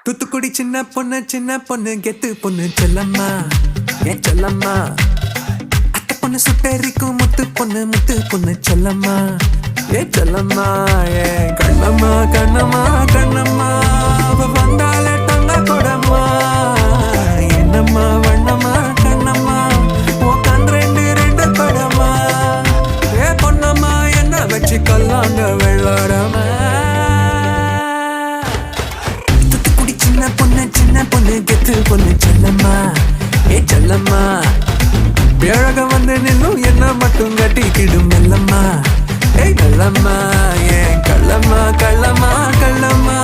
தூத்துக்குடி சின்ன பொண்ணு கெத்து பொண்ணு செல்லம்மா ஏன் செல்லம்மா அத்தை பொண்ணு சுட்டேரிக்கும் முத்து பொண்ணு செல்லம்மா ஏன் செல்லம்மா ஏன் கண்ணம்மா கண்ணம்மா கண்ணம்மா அவ வந்தாலே தங்க கொடம்மா என்னம்மா வண்ணம்மா கண்ணம்மா உன் கண் ரெண்டு படமா ஏ பொண்ணம்மா என்ன வச்சு கல்லாங்க வெள்ளாடமா சின்ன பொண்ணு கெத்து பொண்ணு செல்லம்மா ஏ செல்லம்மா பேழக வந்து நின்னும் என்ன மட்டும் கட்டிக்கிடும் மெல்லம்மா ஏய் கள்ளம்மா ஏன் கள்ளம்மா கள்ளம்மா கள்ளம்மா